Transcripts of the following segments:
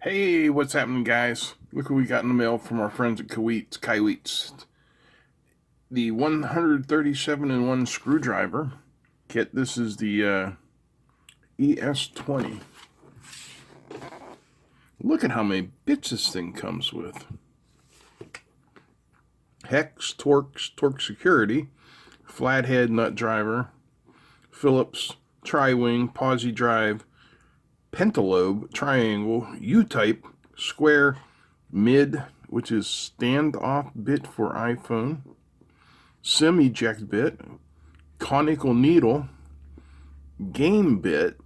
Hey, what's happening, guys? Look what we got in the mail from our friends at Kaiweets. The 137-in-1 screwdriver kit. This is the ES20. Look at how many bits this thing comes with. Hex, torque security, flathead nut driver, Phillips, tri-wing, posi drive, pentalobe, triangle, U-type, square, mid, which is standoff bit for iPhone, SIM eject bit, conical needle, game bit,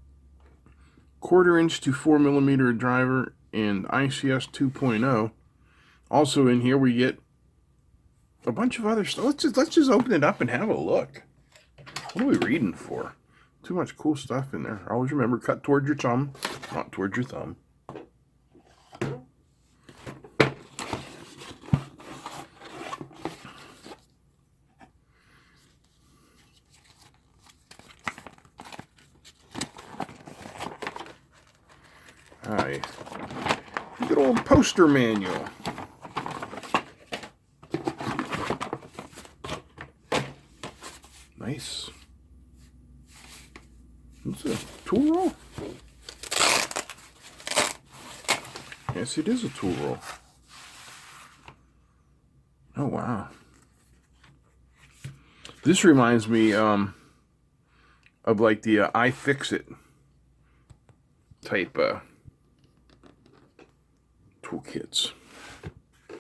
1/4 inch to 4mm driver, and ICS 2.0. Also in here we get a bunch of other stuff. Let's just open it up and have a look. What are we reading for? Too much cool stuff in there. Always remember, cut towards your thumb, not towards your thumb. Alright. Good old poster manual. Nice. It's a tool roll. Yes, it is a tool roll. Oh, wow. This reminds me of like the iFixit type toolkits. I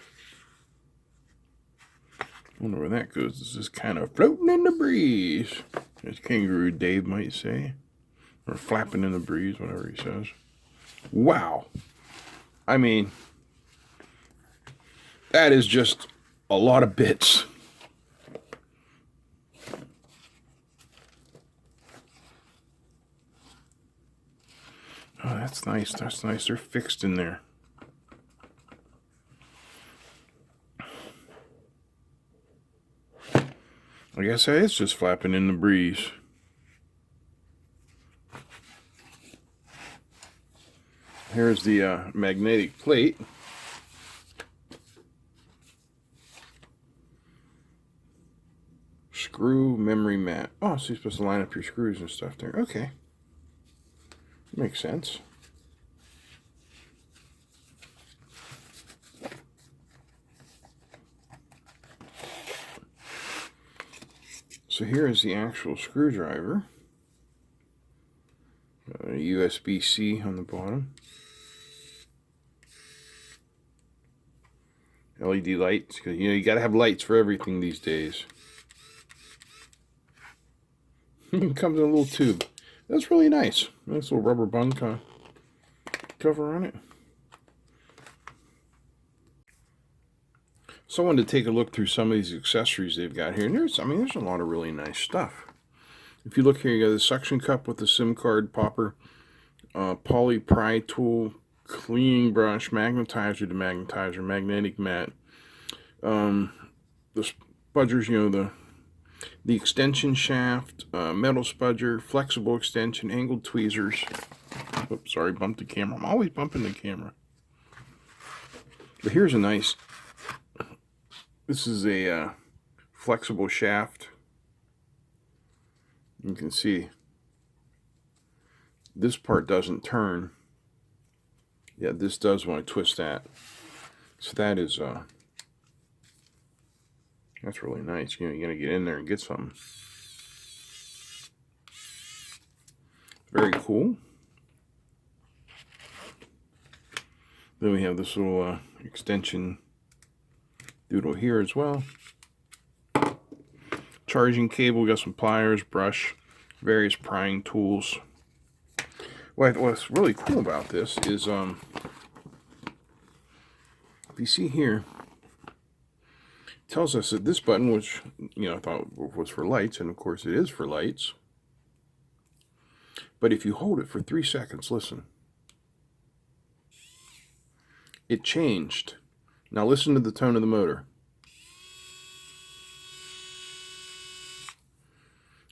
wonder where that goes. This is kind of floating in the breeze, as Kangaroo Dave might say. Or flapping in the breeze, whatever he says. Wow. I mean, that is just a lot of bits. Oh, that's nice. That's nice. They're fixed in there. I guess that is just flapping in the breeze. Here's the magnetic plate. Screw memory mat. Oh, so you're supposed to line up your screws and stuff there. Okay. Makes sense. So here is the actual screwdriver. USB-C on the bottom. LED lights, because you gotta have lights for everything these days. It comes in a little tube. That's really nice. Nice little rubber bung cover on it. So I wanted to take a look through some of these accessories they've got here. And there's a lot of really nice stuff. If you look here, you got the suction cup with the SIM card popper, POM Pry Tool, cleaning brush, magnetizer, demagnetizer, magnetic mat, the spudgers, the extension shaft, metal spudger, flexible extension, angled tweezers. Oops, sorry, bumped the camera. I'm always bumping the camera. But here's a nice, this is a flexible shaft. You can see this part doesn't turn. Yeah, this does when I twist that. So that is that's really nice. You gotta get in there and get something. Very cool. Then we have this little extension doodle here as well. Charging cable, we got some pliers, brush, various prying tools. What's really cool about this is, if you see here, it tells us that this button, which I thought was for lights, and of course it is for lights. But if you hold it for 3 seconds, listen. It changed. Now listen to the tone of the motor.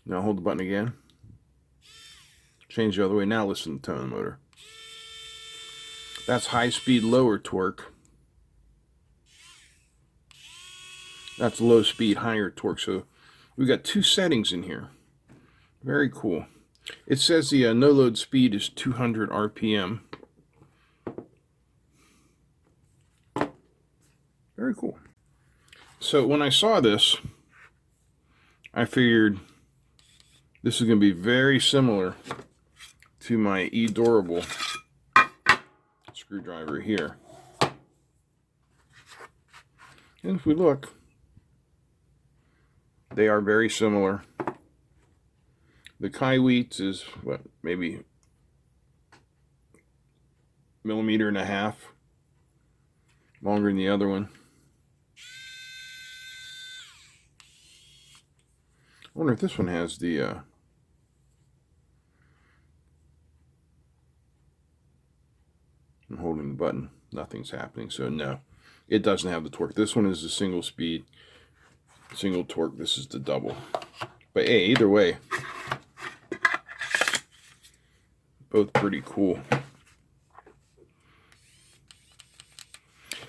Now hold the button again. Change the other way. Now listen to the tone of the motor. That's high speed, lower torque. That's low speed, higher torque. So we got two settings in here. Very cool. It says the no load speed is 200 RPM. Very cool. So when I saw this, I figured this is going to be very similar to my E-Durable screwdriver here. And if we look, they are very similar. The Kaiweets is, what, maybe 1.5 millimeters longer than the other one. I wonder if this one has the I'm holding the button. Nothing's happening, so no. It doesn't have the torque. This one is the single speed, single torque. This is the double. But hey, either way, both pretty cool.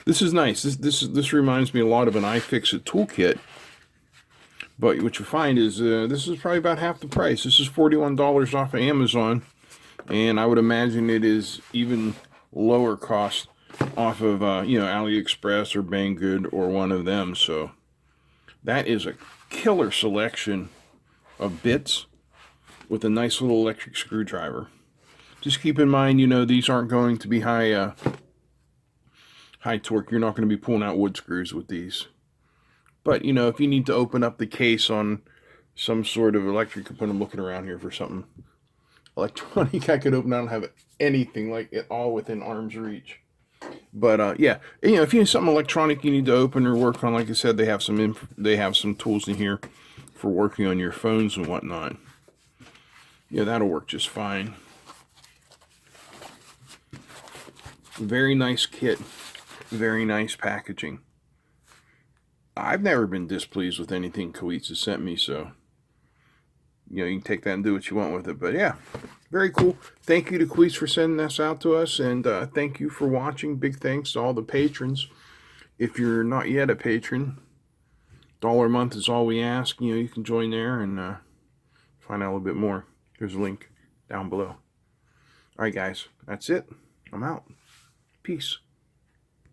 This is nice. This reminds me a lot of an iFixit toolkit. But what you find is this is probably about half the price. This is $41 off of Amazon, and I would imagine it is even lower cost off of AliExpress or Banggood or one of them. So that is a killer selection of bits with a nice little electric screwdriver. Just keep in mind, these aren't going to be high torque. You're not going to be pulling out wood screws with these. But, if you need to open up the case on some sort of electric component, I'm looking around here for something electronic I could open. I don't have anything like it all within arm's reach. But, yeah, if you need something electronic you need to open or work on, like I said, they have some tools in here for working on your phones and whatnot. Yeah, that'll work just fine. Very nice kit. Very nice packaging. I've never been displeased with anything Kaiweets has sent me, so you can take that and do what you want with it. But yeah, very cool. Thank you to Kaiweets for sending this out to us, and thank you for watching. Big thanks to all the patrons. If you're not yet a patron, $1 a month is all we ask. You can join there and find out a little bit more. There's a link down below. All right, guys, that's it. I'm out. Peace.